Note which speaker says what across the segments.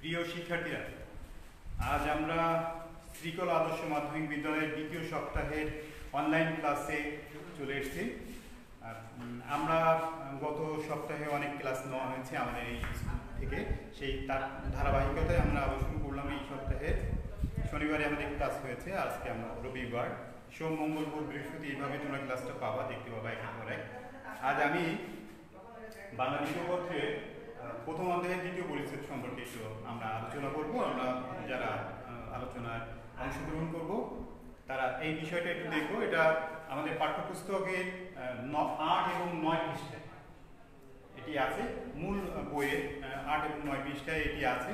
Speaker 1: প্রিয় শিক্ষার্থীরা, আজ আমরা শ্রীকলা আদর্শ মাধ্যমিক বিদ্যালয়ের দ্বিতীয় সপ্তাহের অনলাইন ক্লাসে চলে এসেছি। আর আমরা গত সপ্তাহে অনেক ক্লাস নেওয়া হয়েছে আমাদের এই স্কুল থেকে, সেই তার ধারাবাহিকতায় আমরা আবার শুরু করলাম এই সপ্তাহে। শনিবারে আমাদের ক্লাস হয়েছে, আজকে আমরা রবিবার, সোম, মঙ্গল, বুধ, বৃহস্পতি এইভাবে তোমরা ক্লাসটা পাবা, দেখতে পাবা একের পর এক। আজ আমি বাংলা দ্বিতীয় পত্রে প্রথম অধ্যায়ের দ্বিতীয় পরিচ্ছেদ সম্পর্কে একটু আমরা আলোচনা করব। আমরা যারা আলোচনায় অংশগ্রহণ করব তারা এই বিষয়টা একটু দেখবো। এটা আমাদের পাঠ্যপুস্তকের 8 এবং 9 পৃষ্ঠায় এটি আছে, মূল বইয়ের 8 এবং 9 পৃষ্ঠায় এটি আছে।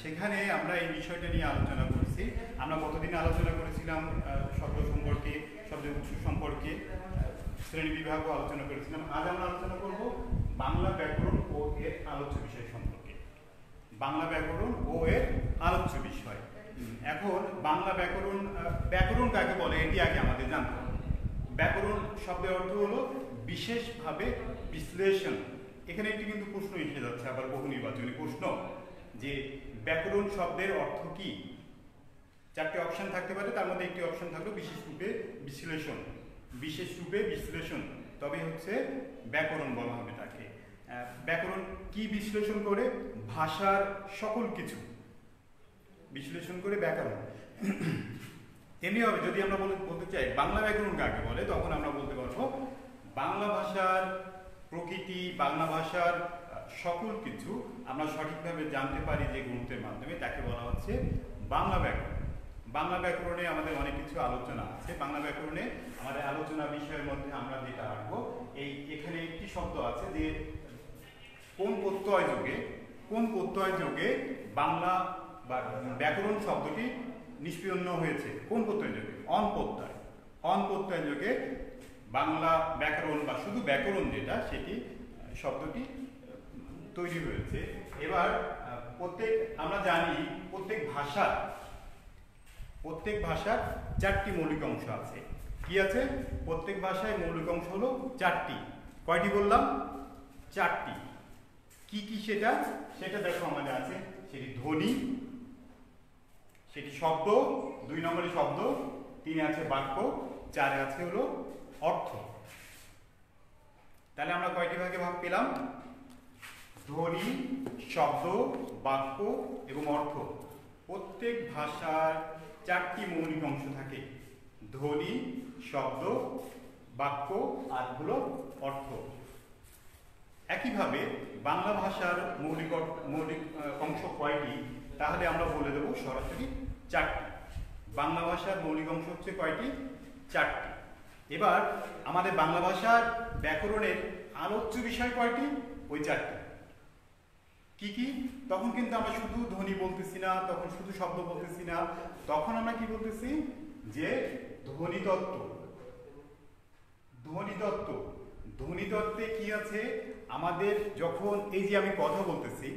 Speaker 1: সেখানে আমরা এই বিষয়টা নিয়ে আলোচনা করেছি। আমরা গতদিন আলোচনা করেছিলাম শব্দ সম্পর্কে, শব্দের উৎস সম্পর্কে, শ্রেণী বিভাগও আলোচনা করেছিলাম। আজ আমরা আলোচনা করব বাংলা ব্যাকরণ ও এর আলোচ্য বিষয় সম্পর্কে। বাংলা ব্যাকরণ ও এর আলোচ্য বিষয়। এখন বাংলা ব্যাকরণ, ব্যাকরণ কাকে বলে এটি আগে আমাদের জানতে হবে। ব্যাকরণ শব্দের অর্থ হলো বিশেষভাবে বিশ্লেষণ। এখানে একটি কিন্তু প্রশ্ন এসে যাচ্ছে, আবার বহু নির্বাচনী প্রশ্ন, যে ব্যাকরণ শব্দের অর্থ কি। 4টে অপশন থাকতে পারে, তার মধ্যে একটি অপশন থাকলো বিশেষ রূপে বিশ্লেষণ। বিশেষ রূপে বিশ্লেষণ, তবে হচ্ছে ব্যাকরণ বলা হবে তাকে। ব্যাকরণ কি বিশ্লেষণ করে? ভাষার সকল কিছু বিশ্লেষণ করে ব্যাকরণ। তেমনি হবে যদি আমরা বলতে চাই বাংলা ব্যাকরণ কাকে বলে, তখন আমরা বলতে পারবো বাংলা ভাষার প্রকৃতি, বাংলা ভাষার সকল কিছু আমরা সঠিকভাবে জানতে পারি যে গ্রন্থের মাধ্যমে, তাকে বলা হচ্ছে বাংলা ব্যাকরণ। বাংলা ব্যাকরণে আমাদের অনেক কিছু আলোচনা আছে। বাংলা ব্যাকরণে আমাদের আলোচনা বিষয়ের মধ্যে আমরা যেটা রাখবো, এখানে একটি শব্দ আছে যে কোন প্রত্যয় যোগে বাংলা বা ব্যাকরণ শব্দটি নিষ্পন্ন হয়েছে। কোন প্রত্যয় যোগে? অন প্রত্যয় যোগে বাংলা ব্যাকরণ বা শুধু ব্যাকরণ যেটা, সেটি শব্দটি তৈরি হয়েছে। এবার আমরা জানি প্রত্যেক ভাষার 4টি মৌলিক অংশ আছে। কি আছে? প্রত্যেক ভাষায় মৌলিক অংশ হলো 4টি। কয়টি বললাম? 4টি। কি কি সেটা দেখো আমাদের আছে। সেটি ধ্বনি, সেটি শব্দ, 2 নম্বরে শব্দ, 3 আছে বাক্য, 4 আছে হলো অর্থ। তাহলে আমরা কয়টি ভাগে ভাগ পেলাম? ধ্বনি, শব্দ, বাক্য এবং অর্থ। প্রত্যেক ভাষার 4টি মৌলিক অংশ থাকে, ধ্বনি, শব্দ, বাক্য আর হলো অর্থ। একইভাবে বাংলা ভাষার মৌলিক অংশ কয়টি, তাহলে আমরা বলে দেবো সরাসরি 4টি। বাংলা ভাষার মৌলিক অংশ হচ্ছে কয়টি? 4টি। এবার আমাদের বাংলা ভাষার ব্যাকরণের আলোচ্য বিষয় কয়টি? ওই 4টি। কি কি? তখন কিন্তু আমরা শুধু ধ্বনি বলতেছি না, তখন শুধু শব্দ বলতেছি না, তখন আমরা কি বলতেছি? যে ধ্বনিতত্ত্বে কি আছে আমাদের? যখন এই যে আমি কথা বলতেছি,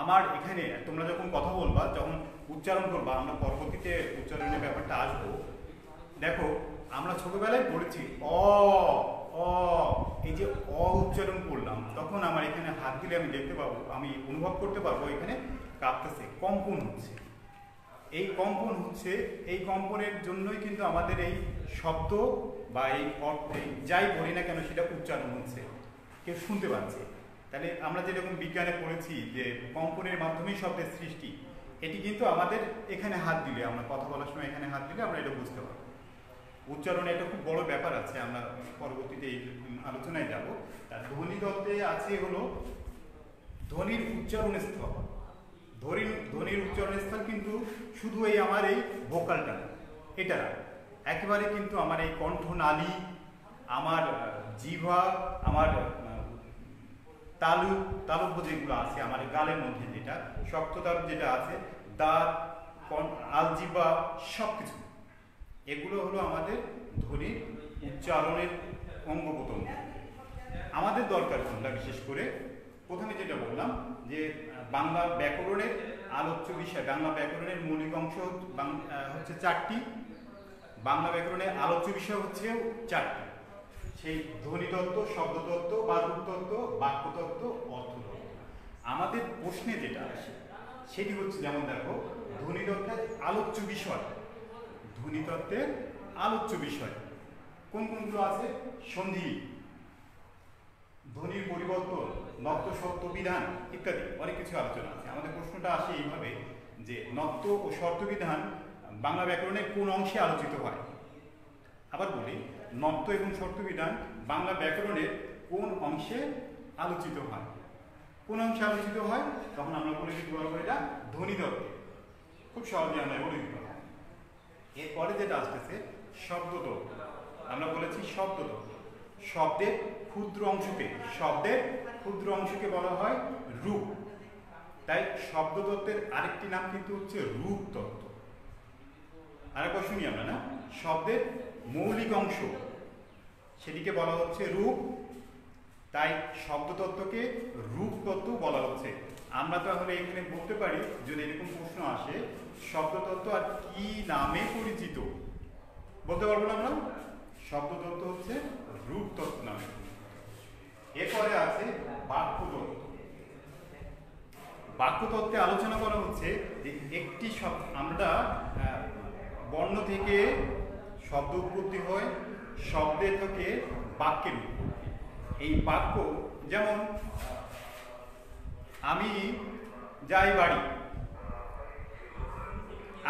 Speaker 1: আমার এখানে তোমরা যখন কথা বলবা, যখন উচ্চারণ করবা, আমরা পরবর্তীতে উচ্চারণের ব্যাপারটা আসবো। দেখো আমরা ছোটবেলায় পড়েছি এই যে উচ্চারণ করলাম, তখন আমার এখানে হাত দিলে আমি দেখতে পাবো, আমি অনুভব করতে পারবো এখানে কাঁপতেছে, কম্পন হচ্ছে। এই কম্পনের জন্যই কিন্তু আমাদের এই শব্দ বা এই অর্থে যাই বলি না কেন সেটা উচ্চারণ হচ্ছে, কেউ শুনতে পাচ্ছে। তাহলে আমরা যেরকম বিজ্ঞানে পড়েছি যে কম্পনের মাধ্যমেই শব্দের সৃষ্টি, এটি কিন্তু আমাদের এখানে হাত দিলে, আমরা কথা বলার সময় এখানে হাত দিলে আমরা এটা বুঝতে পারবো। উচ্চারণে এটা খুব বড় ব্যাপার আছে, আমরা পরবর্তীতে এই আলোচনায় যাব। তার ধ্বনিতত্ত্বে আছে হলো ধ্বনির উচ্চারণ স্থল। ধ্বনির উচ্চারণ স্থল কিন্তু শুধু এই আমার এই ভোকালটা, এটা একেবারে কিন্তু আমার এই কণ্ঠনালী, আমার জিহ্বা, আমার তালব্য যেগুলো আছে আমার গালের মধ্যে, যেটা শক্ত তালু যেটা আছে, দাঁত, আলজিহ্বা, সবকিছু এগুলো হলো আমাদের ধ্বনির উচ্চারণের অঙ্গ প্রত্যঙ্গ। আমাদের দরকার কোনটা? বিশেষ করে প্রথমে যেটা বললাম যে বাংলা ব্যাকরণের আলোচ্য বিষয়, বাংলা ব্যাকরণের মৌলিক অংশ হচ্ছে 4টি। বাংলা ব্যাকরণের আলোচ্য বিষয় হচ্ছে 4টি। সেই ধ্বনিতত্ত্ব, শব্দতত্ত্ব, বাচকতত্ত্ব, বাক্যতত্ত্ব, অর্থতত্ত্ব। আমাদের প্রশ্নে যেটা আসে সেটি হচ্ছে যেমন দেখো ধ্বনিতত্ত্বের আলোচ্য বিষয়, ধ্বনিতত্ত্বের আলোচ্য বিষয় কোন কোনগুলো আছে? সন্ধি, ধ্বনির পরিবর্তন, নত্ব শর্ত বিধান ইত্যাদি অনেক কিছু আলোচনা আছে। আমাদের প্রশ্নটা আসে এইভাবে যে নত্ব ও শর্ত বিধান বাংলা ব্যাকরণের কোন অংশে আলোচিত হয়? আবার বলি, নত্ব এবং শর্ত বিধান বাংলা ব্যাকরণের কোন অংশে আলোচিত হয়? কোন অংশে আলোচিত হয়? তখন আমরা বলে দিতে পারবো এটা ধ্বনিতত্ত্বে, খুব সহজে আমরা বলে দিতে পারবো। এরপরে যেটা আসতেছে শব্দতত্ত্ব, আমরা বলেছি শব্দতত্ত্ব, শব্দের ক্ষুদ্র অংশকে, শব্দের ক্ষুদ্র অংশকে বলা হয় রূপ। তাই শব্দতত্ত্বের আরেকটি নাম কিন্তু হচ্ছে রূপ তত্ত্ব। আরেকবার শুনি আমরা, না, শব্দের মৌলিক অংশ সেটিকে বলা হচ্ছে রূপ, তাই শব্দতত্ত্বকে রূপ তত্ত্ব বলা হচ্ছে। আমরা তাহলে এখানে বলতে পারি যদি এরকম প্রশ্ন আসে শব্দতত্ত্ব আর কি নামে পরিচিত, বলতে পারবো না আমরা? শব্দতত্ত্ব হচ্ছে রূপ তত্ত্ব নামে। এরপরে আছে বাক্যতত্ত্ব। বাক্যতত্ত্বে আলোচনা করা হচ্ছে যে একটি আমরা বর্ণ থেকে শব্দ উৎপত্তি হয়, শব্দের থেকে বাক্যের উৎপত্তি। এই বাক্য যেমন আমি যাই বাড়ি,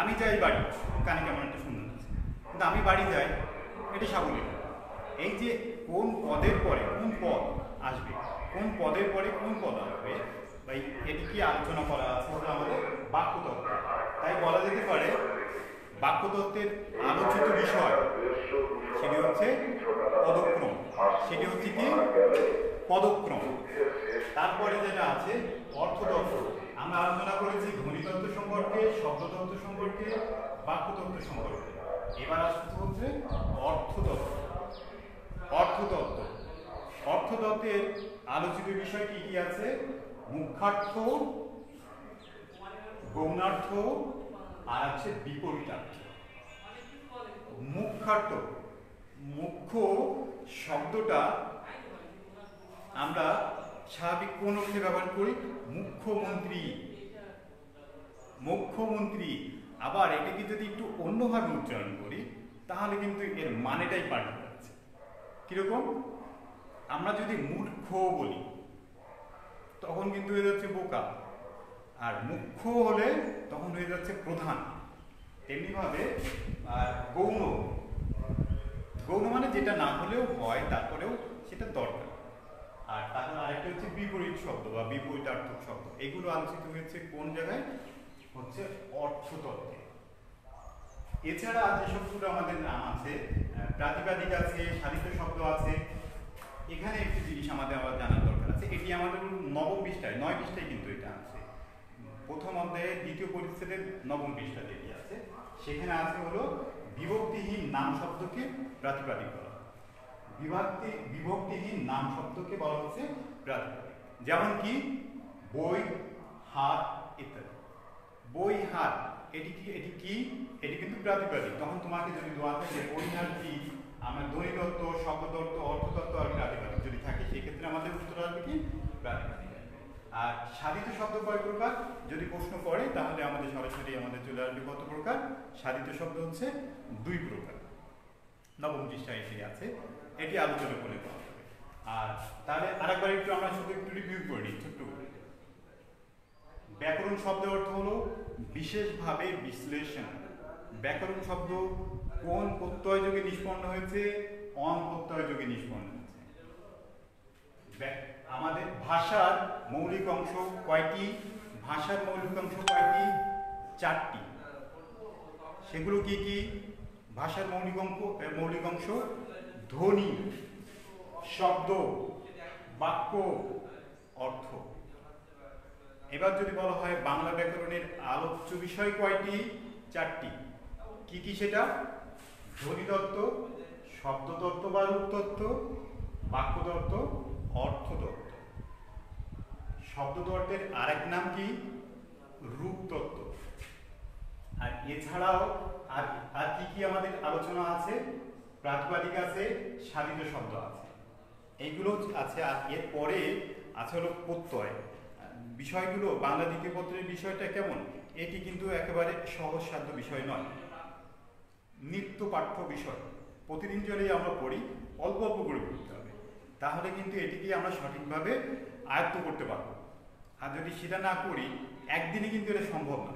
Speaker 1: আমি যাই বাড়ি, কানে কেমন একটা সুন্দর আছে, কিন্তু আমি বাড়ি যাই এটি সাবলীল। এই যে কোন পদের পরে কোন পদ আসবে, কোন পদের পরে কোন পদ আসবে, এটি কি আলোচনা করা আছে হলো আমাদের বাক্যতত্ত্ব। তাই বলা যেতে পারে বাক্যতত্ত্বের আলোচিত বিষয় সেটি হচ্ছে পদক্রম, সেটি হচ্ছে কি পদক্রম। তারপরে যেটা আছে অর্থতত্ত্ব। আমরা আলোচনা করেছি ধ্বনিতত্ত্ব সম্পর্কে, শব্দতত্ত্ব সম্পর্কে, বাক্যতত্ত্ব সম্পর্কে। এবার আসতে হচ্ছে অর্থতত্ত্ব। অর্থতত্ত্ব, অর্থতত্ত্বের আলোচিত বিষয় কি কি আছে? মুখ্যার্থ, গৌণার্থ আর আছে বিপরীতার্থ। মুখ্যার্থ, মুখ্য শব্দটা আমরা স্বাভাবিক কোন অর্থে ব্যবহার করি? মুখ্যমন্ত্রী, মুখ্যমন্ত্রী। আবার এটাকে যদি একটু অন্যভাবে উচ্চারণ করি তাহলে কিন্তু এর মানেটাই পাল্টে যাচ্ছে। কিরকম? আমরা যদি মূর্খ বলি তখন কিন্তু হয়ে যাচ্ছে বোকা, আর মুখ্য হলে তখন হয়ে যাচ্ছে প্রধান। তেমনিভাবে গৌণ, গৌণ মানে যেটা না হলেও হয় তারপরেও সেটা দরকার। আর তারপর আরেকটা হচ্ছে বিপরীত শব্দ বা বিপরীতার্থক শব্দ। এগুলো আলোচিত হয়েছে কোন জায়গায়? হচ্ছে অর্থতত্ত্বে। এছাড়া যে শব্দগুলো আমাদের নাম আছে, প্রাতিপাদিক আছে, সাধিত শব্দ আছে। এখানে একটি জিনিস আমাদের আবার জানার দরকার আছে, এটি আমাদের নবম পৃষ্ঠায়, 9 পৃষ্ঠায় কিন্তু এটা আছে, প্রথম অধ্যায়ের দ্বিতীয় পরিচ্ছেদের নবম পৃষ্ঠা যেটি আছে সেখানে আছে হলো বিভক্তিহীন নাম শব্দকে প্রাতিপাদিক বলা। বিভক্তিহীন নাম শব্দকে বলা হচ্ছে প্রাতিপাদিক। যেমন কি বই, হাত ইত্যাদি। বই, হাত এটি কি? এটি কিন্তু প্রাতিপাদিক। তখন তোমাকে যদি দেওয়া থাকে বই, হাত কি, আমরা ধ্বনিতত্ত্ব, শব্দতত্ত্ব, অর্থতত্ত্ব আর প্রাতিপাদিক যদি থাকে সেক্ষেত্রে আমাদের উত্তর আসবে কি? প্রাতিপাদিক। আর সাধিত শব্দ কয় প্রকার যদি প্রশ্ন করে তাহলে আমাদের সরাসরি আমাদের চলে আসবে কত প্রকার? সাধিত শব্দ হচ্ছে 2 প্রকার। নবম পৃষ্ঠায় এসে আছে, এটি আলোচনা করে পাওয়া যাবে। আর তাহলে আরেকবার একটু আমরা শুধু একটু রিভিউ করে নিই ছোট্ট করে। ব্যাকরণ শব্দের অর্থ হলো বিশেষভাবে বিশ্লেষণ। ব্যাকরণ শব্দ কোন প্রত্যয় যোগে নিষ্পন্ন হয়েছে? অন প্রত্যয় যোগে নিষ্পন্ন হয়েছে। আমাদের ভাষার মৌলিক অংশ কয়টি? ভাষার মৌলিক অংশ কয়টি? 4টি। সেগুলো কি কি? ভাষার মৌলিক অংশ ধ্বনি, শব্দ, বাক্য, অর্থ। এবার যদি বলা হয় বাংলা ব্যাকরণের আলোচ্য বিষয় কয়টি? 4টি। কি কি সেটা? ধ্বনিতত্ত্ব, শব্দতত্ত্ব বা রূপতত্ত্ব, বাক্যতত্ত্ব, অর্থতত্ত্ব। শব্দতত্ত্বের আরেক নাম কি? রূপতত্ত্ব। আর এছাড়াও আর কি কি আমাদের আলোচনা আছে? প্রাতিপাদিক আছে, সাধিত শব্দ আছে, এইগুলো আছে। আর এরপরে আছে হলো প্রত্যয়। বিষয়গুলো বাংলা দ্বিতীয় পত্রের বিষয়টা কেমন, এটি কিন্তু একেবারে সহজসাধ্য বিষয় নয়, নিত্য পাঠ্য বিষয়। প্রতিদিন যদি আমরা পড়ি, অল্প অল্প করে পড়তে হবে, তাহলে কিন্তু এটিকে আমরা সঠিকভাবে আয়ত্ত করতে পারবো। আর যদি সেটা না করি, একদিনে কিন্তু এটা সম্ভব না।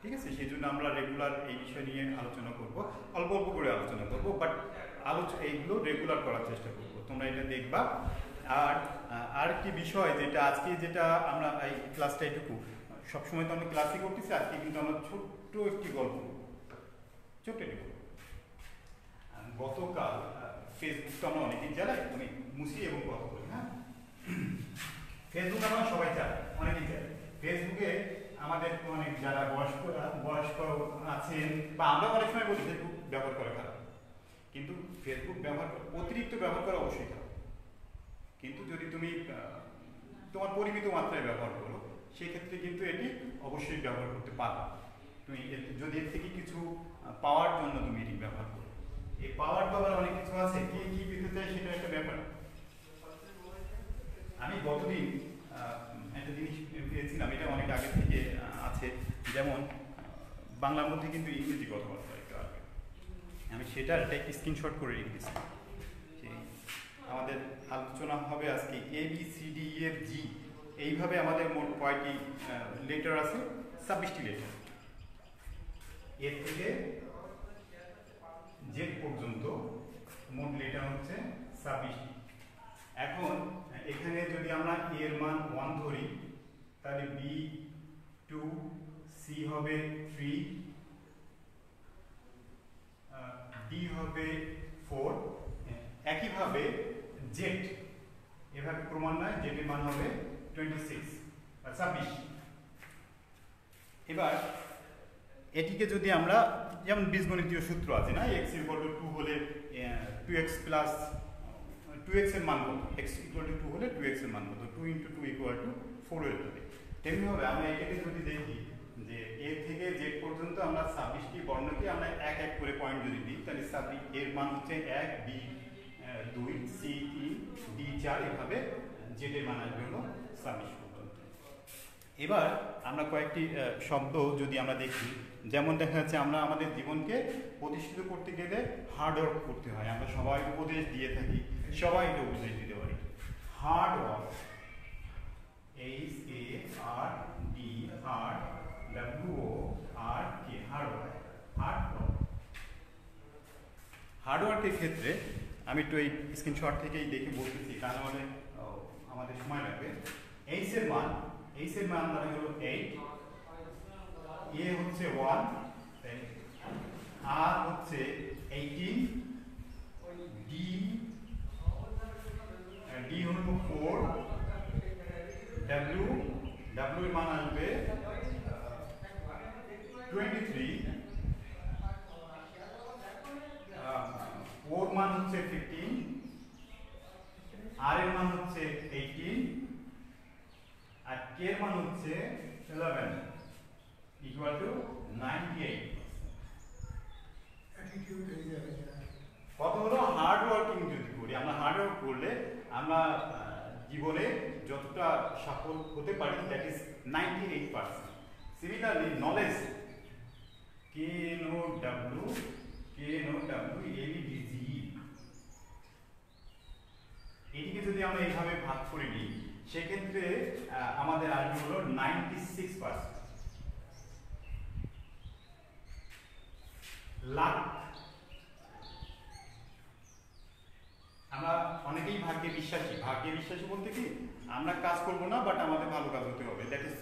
Speaker 1: ঠিক আছে, সেই জন্য আমরা রেগুলার এই বিষয় নিয়ে আলোচনা করব, অল্প অল্প করে আলোচনা করবো, বাট এইগুলো রেগুলার করার চেষ্টা করবো, তোমরা এটা দেখবা। আর কি বিষয় যেটা আজকে যেটা আমরা এই ক্লাসটা এটুকু, সবসময় তো আমরা ক্লাসই করতেছি, আজকে কিন্তু আমরা ছোট্ট একটি গল্প, ছোট্ট একটি গল্প। গতকাল ফেসবুক তো আমরা অনেকেই চালাই, আমি মুছি এবং কথা বলি। হ্যাঁ, ফেসবুক আমরা সবাই চালাই, অনেকেই চালাই। ফেসবুকে আমাদের অনেক যারা বয়স্ক আছেন, বা আমরা অনেক সময় বলি ফেসবুক ব্যবহার করা খারাপ, কিন্তু ফেসবুক অতিরিক্ত ব্যবহার করা অবশ্যই খারাপ। কিন্তু যদি তুমি তোমার পরিমিত মাত্রায় ব্যবহার করো, সেক্ষেত্রে কিন্তু এটি অবশ্যই ব্যবহার করতে পারো। তুমি যদি এর থেকে কিছু পাওয়ার জন্য তুমি এটি ব্যবহার করো, এই পাওয়ার তো আবার অনেক কিছু আছে, কে কি পেতে চায় সেটা একটা ব্যাপার। আমি গতদিন একটা জিনিস পেয়েছিলাম, এটা অনেক আগে থেকে আছে, যেমন বাংলার মধ্যে কিন্তু ইংরেজি কথাবার্তা একটু আগে, আমি সেটার একটা স্ক্রিনশট করে রেখে দিচ্ছি। আমাদের আলোচনা হবে আজকে ABCDEFG, এইভাবে আমাদের মোট কয়টি লেটার আছে? 26টি লেটার। এর থেকে জেড পর্যন্ত মোট লেটার হচ্ছে 26টি। এখন এখানে যদি আমরা এর মান 1 ধরি, তাহলে B 2, C হবে 3, D হবে 4, একইভাবে জেড এভাবে ক্রমান্বয়ে জেড এর মান হবে 26। এবার এটিকে যদি আমরা, যেমন বীজগণিতীয় সূত্র আছে না, x = 2 হলে 2x প্লাস 2x এর মান কত, x = 2 হলে 2x এর মান কত, 2 × 2 = 4 হয়ে যাবে। তেমনিভাবে আমরা এটাকে যদি দেখি যে a থেকে z পর্যন্ত আমরা 26টি বর্ণকে আমরা এক এক করে পয়েন্ট যদি দিই, তাহলে এর মান হচ্ছে 1, b 2, c 3, d 4, এভাবে z এর মান আসবে হলো 26 পর্যন্ত। এবার আমরা কয়েকটি শব্দ যদি আমরা দেখি, যেমন দেখা যাচ্ছে আমরা আমাদের জীবনকে প্রতিষ্ঠিত করতে গেলে হার্ড ওয়ার্ক করতে হয়, আমরা সবাই উপদেশ দিয়ে থাকি, সবাইকে উপদেশ দিতে পারি। Hard work, HARD, hard, WORK, hard work. Hard ওয়ার্কের ক্ষেত্রে আমি একটু এই স্ক্রিনশট থেকেই দেখে বলতেছি, কারণ আমাদের সময় লাগবে। H এর মান দাঁড়ায় হলো 8, A হচ্ছে 1, R হচ্ছে 18, D হলো 4, W এর মান আসবে 23, ওর মান হচ্ছে 15, R এর মান হচ্ছে 18, আর K এর মান হচ্ছে 11, = 98। কত হলো? হার্ড ওয়ার্কিং যদি করি, আমরা হার্ড ওয়ার্ক করলে আমরা জীবনে যতটা সফল হতে পারি, that is 98%। Similarly knowledge, KNOW, ABDG, এটিকে যদি আমরা এইভাবে ভাগ করে নিই, সেক্ষেত্রে আমাদের আসবে হলো 96%। লাক, আমরা অনেকেই ভাগ্যে বিশ্বাসী বলতে কি, আমরা কাজ করব না, বাট আমাদের ভালো কাজ হতে হবে, দ্যাট ইজ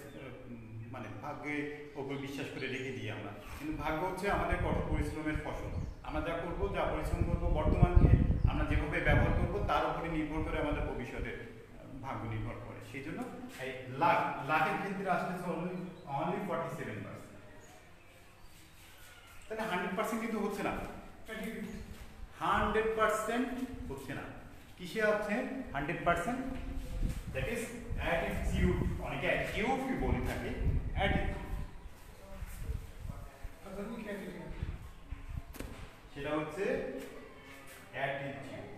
Speaker 1: মানে ভাগ্যের ওপর বিশ্বাস করে রেখে দিই আমরা। কিন্তু ভাগ্য হচ্ছে আমাদের কঠোর পরিশ্রমের ফসল। আমরা যা করব, যা পরিশ্রম করব, বর্তমানকে আমরা যেভাবে ব্যবহার করব, তার উপরে নির্ভর করে আমাদের ভবিষ্যতের ভাগ্য নির্ভর করে। সেই জন্য এই লাখের ক্ষেত্রে আসতেছে অনলি 47%। তাহলে 100% কিন্তু হচ্ছে না, 100% হচ্ছে না। কিসে আছে 100%? That is attitude. অনেকে অ্যাটিটিউড কি বলে থাকে, অ্যাটিটিউড, সেটা হচ্ছে অ্যাটিটিউড,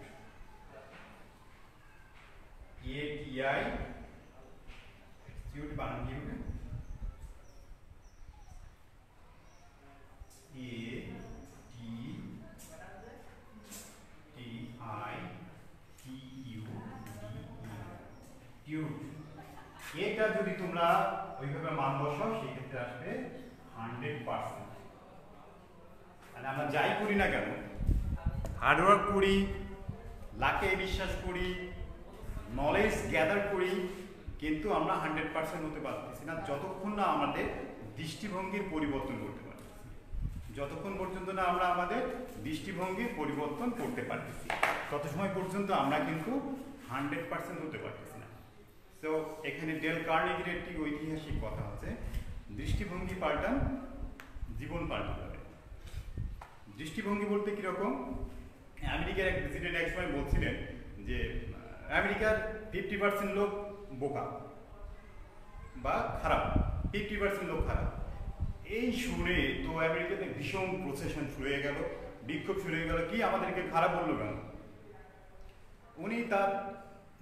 Speaker 1: তোমরা ওইভাবে মান বসাও সেই ক্ষেত্রে আসবে 100%। মানে আমরা যাই করি না কেন, হার্ডওয়ার্ক করি, লাকে বিশ্বাস করি, নলেজ গ্যাদার করি, কিন্তু আমরা 100% হতে পারতেছি না যতক্ষণ না আমাদের দৃষ্টিভঙ্গির পরিবর্তন করতে পারতেছি, যতক্ষণ পর্যন্ত না আমরা আমাদের দৃষ্টিভঙ্গির পরিবর্তন করতে পারতেছি তত সময় পর্যন্ত আমরা কিন্তু 100% হতে পারতেছি না। তো এখানে ডেল কার্নেগির একটি ঐতিহাসিক কথা আছে, দৃষ্টিভঙ্গি পাল্টান জীবন পাল্টাতে হবে। দৃষ্টিভঙ্গি বলতে কিরকম, আমেরিকার এক প্রেসিডেন্ট এক সময় বলছিলেন যে আমেরিকার 50% লোক বোকা বা খারাপ, 50% লোক খারাপ। এই শুনে তো আমেরিকাতে ভীষণ প্রসেশন শুরু হয়ে গেল, বিক্ষোভ শুরু হয়ে গেল, কি আমাদেরকে খারাপ বললো কেন? উনি তার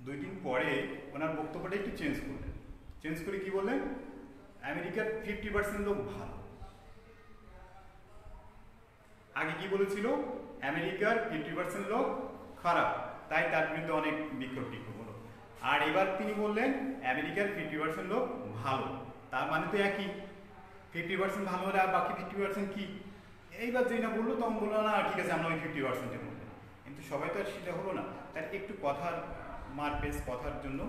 Speaker 1: 2 দিন পরে ওনার বক্তব্যটা একটু চেঞ্জ করলেন, চেঞ্জ করে কি বললেন, আমেরিকার 50% লোক ভালো। আগে কি বলেছিল, আমেরিকার 50% লোক খারাপ, তাই তার বিরুদ্ধে অনেক বিক্ষোভ হলো। আর এবার তিনি বললেন আমেরিকার 50% লোক ভালো, তার মানে তো একই, 50% ভালো হলে আর বাকি 50% কি? এইবার যেটা বললো তখন বললো না ঠিক আছে আমরা ওই 50%-এর মধ্যে, কিন্তু সবাই তো আর সেটা হলো না। তার একটু কথার মারপেস, কথার জন্য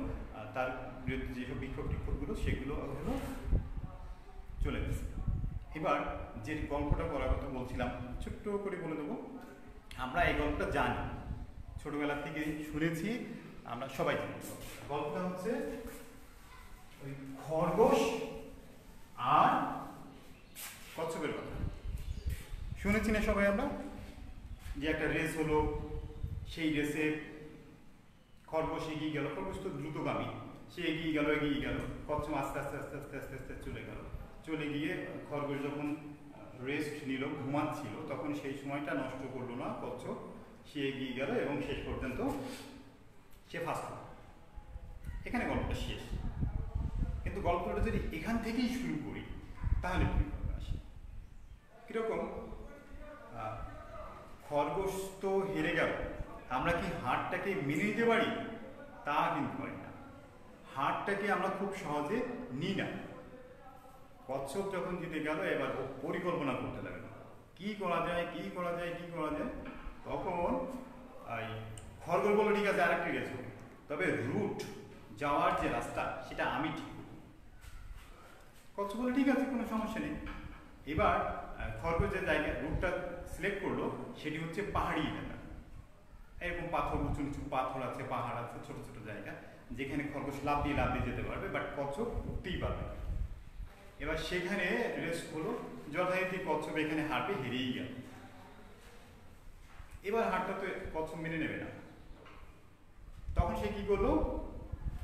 Speaker 1: তার বিরুদ্ধে যেসব বিক্ষোভগুলো সেগুলো হলো চলে গেছে। এবার যে গল্পটা বলার কথা বলছিলাম ছোট্ট করে বলে দেবো। আমরা এই গল্পটা জানি, ছোটবেলা থেকে শুনেছি, আমরা সবাই জানি। গল্পটা হচ্ছে ওই খরগোশ আর কচ্ছপের কথা শুনেছি না সবাই আমরা, যে একটা রেস হলো, সেই রেসে খরগোশ এগিয়ে গেল, খরগোশ তো দ্রুতগামী, সে এগিয়ে গেল, কচ্ছপ আস্তে আস্তে আস্তে আস্তে আস্তে আস্তে চলে গেল। চলে গিয়ে খরগোশ যখন রেস্ট নিল, ঘুমাচ্ছিল, তখন সেই সময়টা নষ্ট করলো না কচ্ছপ, সে এগিয়ে গেল এবং শেষ পর্যন্ত সে ফার্স্ট হলো। এখানে গল্পটা শেষ। কিন্তু গল্পটা যদি এখান থেকেই শুরু করি তাহলে কি আসে, কিরকম, খরগোশ তো হেরে গেল, আমরা কি হারটাকে মেনে নিতে পারি? তা কিন্তু পারি না, হারটাকে আমরা খুব সহজে নিই না। কচ্ছপ যখন জিতে গেল, এবার পরিকল্পনা করতে লাগলো কি করা যায়, তখন খরগোশ বললো ঠিক আছে আরেকটি রেস হবে, তবে রুট যাওয়ার যে রাস্তা সেটা আমি ঠিক করব। কচ্ছপ বললো ঠিক আছে কোনো সমস্যা নেই। এবার খরগোশ যে জায়গা রুটটা সিলেক্ট করলো সেটি হচ্ছে পাহাড়ি এলাকা, এরকম পাথর, উঁচু নিচু পাথর আছে, পাহাড় আছে, ছোট ছোট জায়গা যেখানে খরগোশ লাফ দিয়ে যেতে পারবে, বাট কচ্ছপ উঠতেই পারবে। এবার সেখানে রেস হলো, যথারীতি কচ্ছপ এখানে হারবে, হেরেই গেল। এবার হারটা তো কচ্ছপ মেনে নেবে না, তখন সে কি করলো,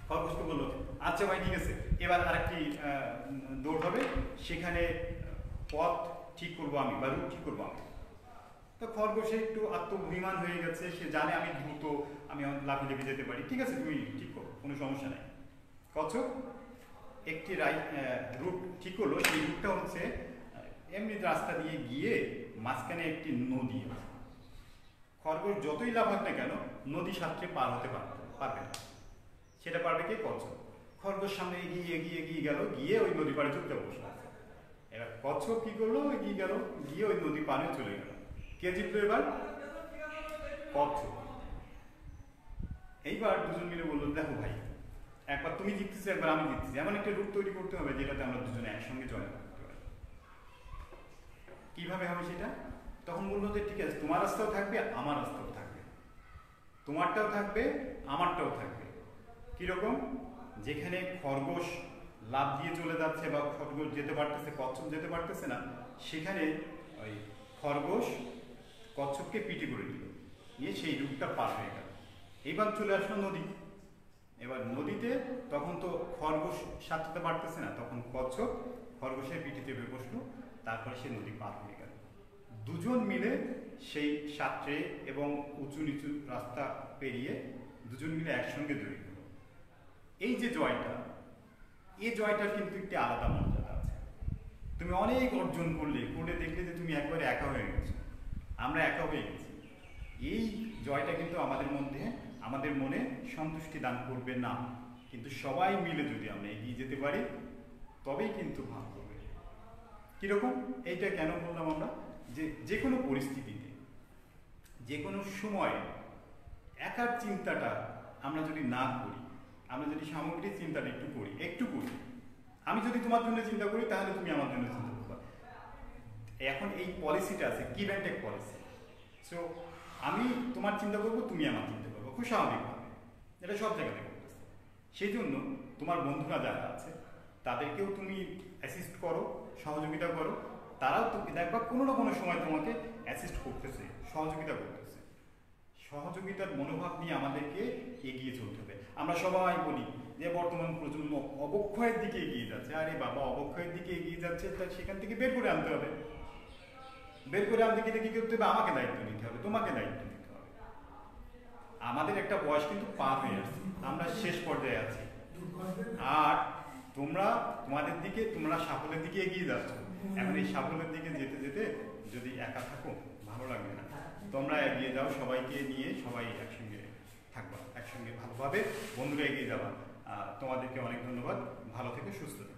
Speaker 1: খরগোশকে বললো আচ্ছা ভাই ঠিক আছে, এবার আরেকটি দৌড় হবে, সেখানে পথ ঠিক করবো আমি বা রুট ঠিক করবো আমি। তো খরগোশে একটু আত্মভিমান হয়ে গেছে, সে জানে আমি দ্রুত, আমি লাফিয়ে যেতে পারি, ঠিক আছে তুমি ঠিক করো, কোনো সমস্যা নাই। কচ্ছপ একটি রুট ঠিক করলো, সেই রুটটা হচ্ছে এমনি রাস্তা দিয়ে গিয়ে মাঝখানে একটি নদী আছে। খরগোশ যতই লাফাক না কেন নদী সাঁতরে পার হতে পারবে না, সেটা পারবে কে? কচ্ছপ। খরগোশ সামনে এগিয়ে গেল, গিয়ে ওই নদী পাড়ে চুপচাপ বসে আছে। এবার কচ্ছপ কি করলো, এগিয়ে গেল, গিয়ে ওই নদী পাড়ে চলে গেল। কে জিতলো এবার? কচ্ছপ। এইবার দুজন মিলে বললো দেখো ভাই, একবার তুমি জিততেছো একবার আমি জিততেছি, এমন একটা রূপ তৈরি করতে হবে যেটাতে আমরা দুজনে একসঙ্গে জয় করতে পারি। কিভাবে হবে সেটা? তখন বললো যে ঠিক আছে, তোমার রাস্তাও থাকবে আমার রাস্তাও থাকবে, তোমারটাও থাকবে আমারটাও থাকবে। কিরকম? যেখানে খরগোশ লাফ দিয়ে চলে যাচ্ছে বা খরগোশ যেতে পারতেছে, কচ্ছপ যেতে পারতেছে না, সেখানে ওই খরগোশ কচ্ছপকে পিটি করে দিল, নিয়ে সেই রূপটা পার হয়ে গেল। এইবার চলে আসলো নদী। এবার নদীতে তখন তো খরগোশ সাঁতরাতে পারতেছে না, তখন কচ্ছপ খরগোশের পিঠিতে বসলো, তারপরে সে নদী পার হয়ে গেল। দুজন মিলে সেই সাঁতরে এবং উঁচু নিচু রাস্তা পেরিয়ে দুজন মিলে একসঙ্গে জয়ী হলো। এই যে জয়টা, এই জয়টার কিন্তু একটি আলাদা মর্যাদা আছে। তুমি অনেক অর্জন করলে, করে দেখলে যে তুমি একবারে একা হয়ে গেছো, আমরা একা হয়ে গেছি। এই জয়টা কিন্তু আমাদের মনে সন্তুষ্টি দান করবে না, কিন্তু সবাই মিলে যদি আমরা এগিয়ে যেতে পারি তবেই কিন্তু ভালো হবে। কীরকম? এইটা কেন বললাম আমরা, যে কোনো পরিস্থিতিতে যে কোনো সময় একার চিন্তাটা আমরা যদি না করি, আমরা যদি সামগ্রিক চিন্তাটা একটু করি, আমি যদি তোমার জন্য চিন্তা করি তাহলে তুমি আমার জন্য চিন্তা করবা। এখন এই পলিসিটা আছে give and take policy. So আমি তোমার চিন্তা করবো, তুমি আমার চিন্তা করবো, খুব স্বাভাবিকভাবে। এটা সব জায়গাতে করতেছে। সেই জন্য তোমার বন্ধুরা যারা আছে তাদেরকেও তুমি অ্যাসিস্ট করো, সহযোগিতা করো। তারাও তুমি দেখবা কোনো না কোনো সময় তোমাকে অ্যাসিস্ট করতেছে, সহযোগিতা করতেছে। সহযোগিতার মনোভাব নিয়ে আমাদেরকে এগিয়ে চলতে হবে। আমরা সবাই বলি যে বর্তমান প্রজন্ম অবক্ষয়ের দিকে এগিয়ে যাচ্ছে। আরে বাবা, অবক্ষয়ের দিকে এগিয়ে যাচ্ছে, তা সেখান থেকে বের করে আনতে হবে। বের করে আনতে গেলে কি করতে হবে? আমাকে দায়িত্ব নিতে হবে, তোমাকে দায়িত্ব নিতে হবে। আমাদের একটা বয়স কিন্তু পার হয়ে আসছে, আমরা শেষ পর্যায়ে আছি। আর তোমরা সাফল্যের দিকে এগিয়ে যাচ্ছ। এখন এই সাফল্যের দিকে যেতে যেতে যদি একা থাকো ভালো লাগবে না। তোমরা এগিয়ে যাও, সবাইকে নিয়ে সবাই একসঙ্গে থাকবা, একসঙ্গে ভালোভাবে বন্ধুরা এগিয়ে যাবা। তোমাদেরকে অনেক ধন্যবাদ। ভালো থেকে সুস্থ থেকো।